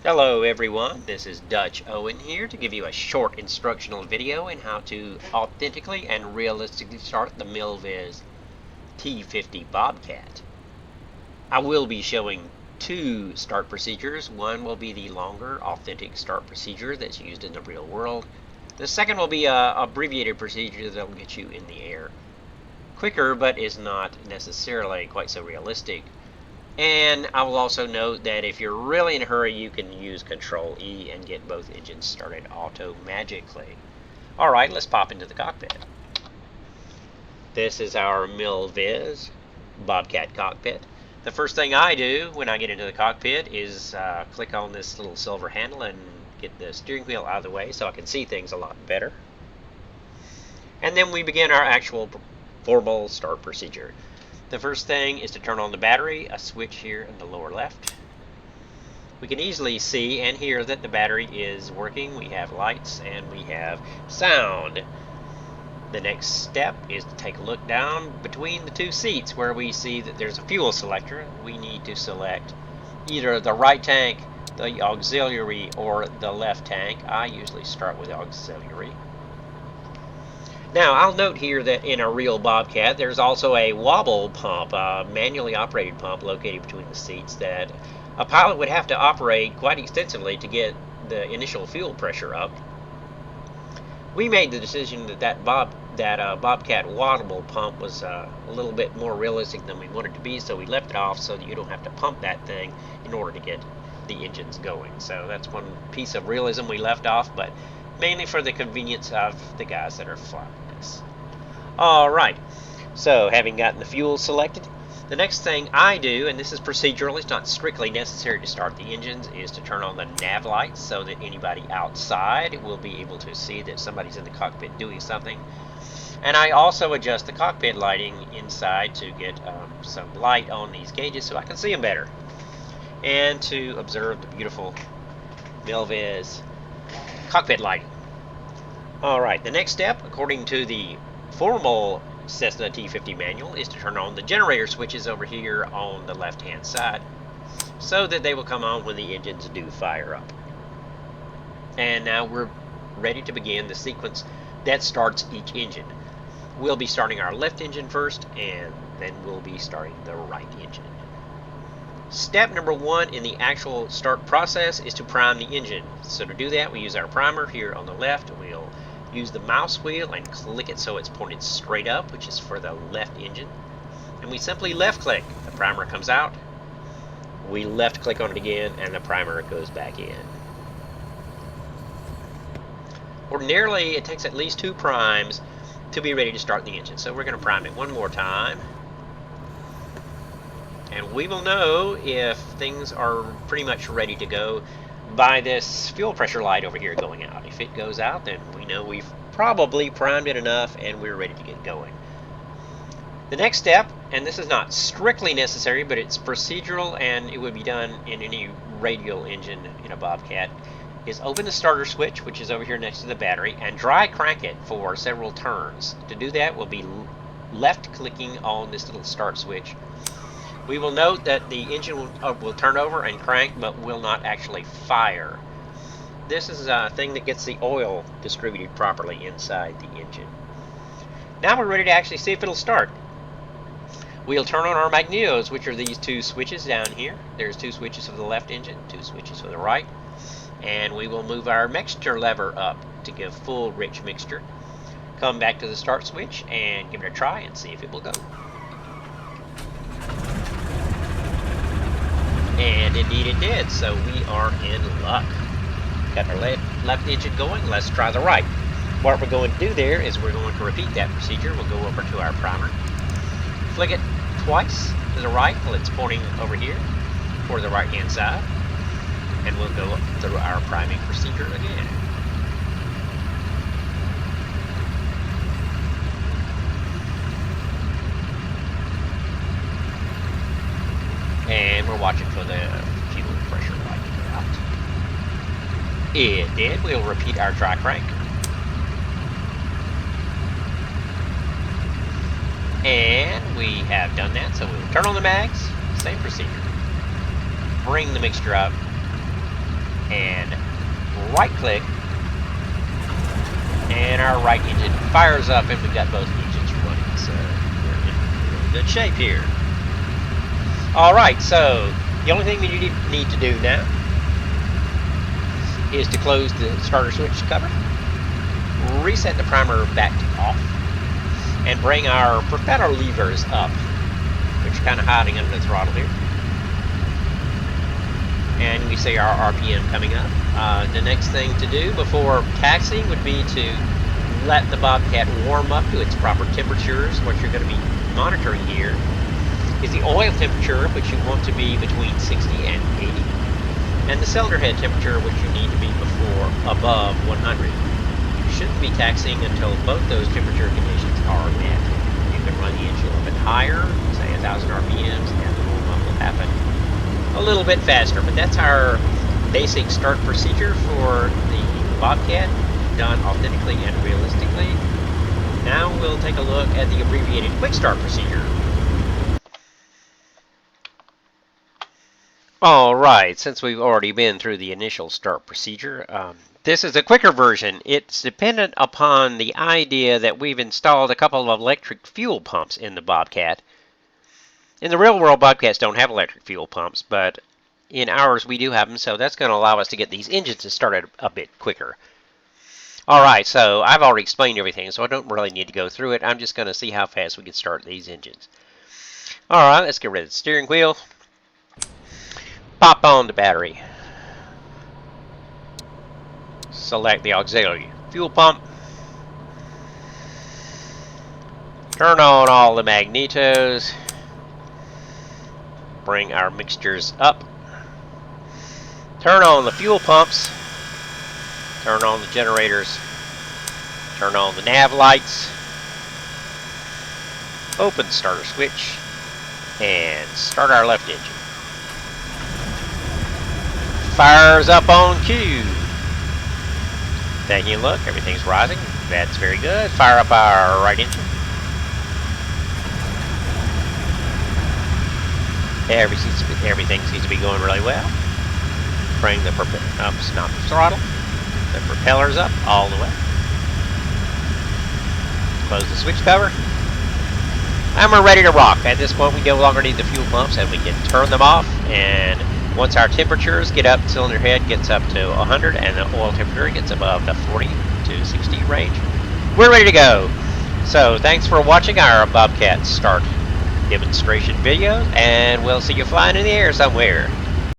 Hello everyone, this is Dutch Owen here to give you a short instructional video in how to authentically and realistically start the MilViz T50 Bobcat. I will be showing two start procedures. One will be the longer authentic start procedure that's used in the real world. The second will be an abbreviated procedure that will get you in the air quicker, but is not necessarily quite so realistic. And I will also note that if you're really in a hurry, you can use Control E and get both engines started auto-magically. Alright, let's pop into the cockpit. This is our MilViz Bobcat cockpit. The first thing I do when I get into the cockpit is click on this little silver handle and get the steering wheel out of the way so I can see things a lot better. And then we begin our actual formal start procedure. The first thing is to turn on the battery, a switch here in the lower left. We can easily see and hear that the battery is working. We have lights and we have sound. The next step is to take a look down between the two seats where we see that there's a fuel selector. We need to select either the right tank, the auxiliary, or the left tank. I usually start with the auxiliary. Now, I'll note here that in a real Bobcat, there's also a wobble pump, a manually operated pump located between the seats that a pilot would have to operate quite extensively to get the initial fuel pressure up. We made the decision that Bobcat wobble pump was a little bit more realistic than we wanted to be, so we left it off so that you don't have to pump that thing in order to get the engines going. So that's one piece of realism we left off, but mainly for the convenience of the guys that are flying this. Alright, so having gotten the fuel selected, the next thing I do, and this is procedural, it's not strictly necessary to start the engines, is to turn on the nav lights so that anybody outside will be able to see that somebody's in the cockpit doing something. And I also adjust the cockpit lighting inside to get some light on these gauges so I can see them better. And to observe the beautiful MilViz cockpit lighting. Alright, the next step, according to the formal Cessna T50 manual, is to turn on the generator switches over here on the left hand side so that they will come on when the engines do fire up. And now we're ready to begin the sequence that starts each engine. We'll be starting our left engine first, and then we'll be starting the right engine. Step number one in the actual start process is to prime the engine. So to do that, we use our primer here on the left. We'll use the mouse wheel and click it so it's pointed straight up, which is for the left engine. And we simply left click. The primer comes out. We left click on it again, and the primer goes back in. Ordinarily, it takes at least 2 primes to be ready to start the engine. So we're going to prime it one more time. And we will know if things are pretty much ready to go by this fuel pressure light over here going out. If it goes out, then we know we've probably primed it enough and we're ready to get going. The next step, and this is not strictly necessary, but it's procedural and it would be done in any radial engine in a Bobcat, is open the starter switch, which is over here next to the battery, and dry crank it for several turns. To do that, we'll be left clicking on this little start switch. We will note that the engine will turn over and crank, but will not actually fire. This is a thing that gets the oil distributed properly inside the engine. Now we're ready to actually see if it'll start. We'll turn on our magnetos, which are these 2 switches down here. There's 2 switches for the left engine, 2 switches for the right. And we will move our mixture lever up to give full rich mixture. Come back to the start switch and give it a try and see if it will go. And indeed it did, so we are in luck. Got our left engine going, let's try the right. What we're going to do there is we're going to repeat that procedure. We'll go over to our primer, flick it twice to the right while it's pointing over here for the right hand side, and we'll go through our priming procedure again. And we're watching for the fuel pressure light to go out. It did. We'll repeat our dry crank. And we have done that, so we'll turn on the mags, same procedure. Bring the mixture up, and right click, and our right engine fires up, and we've got both engines running, so we're in really good shape here. Alright, so the only thing we need to do now is to close the starter switch cover, reset the primer back to off, and bring our propeller levers up, which are kind of hiding under the throttle here. And we see our RPM coming up. The next thing to do before taxiing would be to let the Bobcat warm up to its proper temperatures. What you're going to be monitoring here is the oil temperature, which you want to be between 60 and 80, and the cylinder head temperature, which you need to be above 100. You shouldn't be taxiing until both those temperature conditions are met. You can run the engine a little bit higher, say 1,000 RPMs, and the warm up will happen a little bit faster. But that's our basic start procedure for the Bobcat, done authentically and realistically. Now we'll take a look at the abbreviated quick start procedure. Alright, since we've already been through the initial start procedure, this is a quicker version. It's dependent upon the idea that we've installed a couple of electric fuel pumps in the Bobcat. In the real world, Bobcats don't have electric fuel pumps, but in ours we do have them, so that's going to allow us to get these engines to start a bit quicker. Alright, so I've already explained everything, so I don't really need to go through it. I'm just going to see how fast we can start these engines. Alright, let's get rid of the steering wheel. Pop on the battery. Select the auxiliary fuel pump. Turn on all the magnetos. Bring our mixtures up. Turn on the fuel pumps. Turn on the generators. Turn on the nav lights. Open starter switch. And start our left engine. Fires up on cue. Taking a look, everything's rising. That's very good. Fire up our right engine. Everything seems to be going really well. Bring the throttle. The propellers up all the way. Close the switch cover. And we're ready to rock. At this point, we no longer need the fuel pumps, and we can turn them off. And once our temperatures get up, cylinder head gets up to 100, and the oil temperature gets above the 40 to 60 range, we're ready to go. So thanks for watching our Bobcat Start demonstration video, and we'll see you flying in the air somewhere.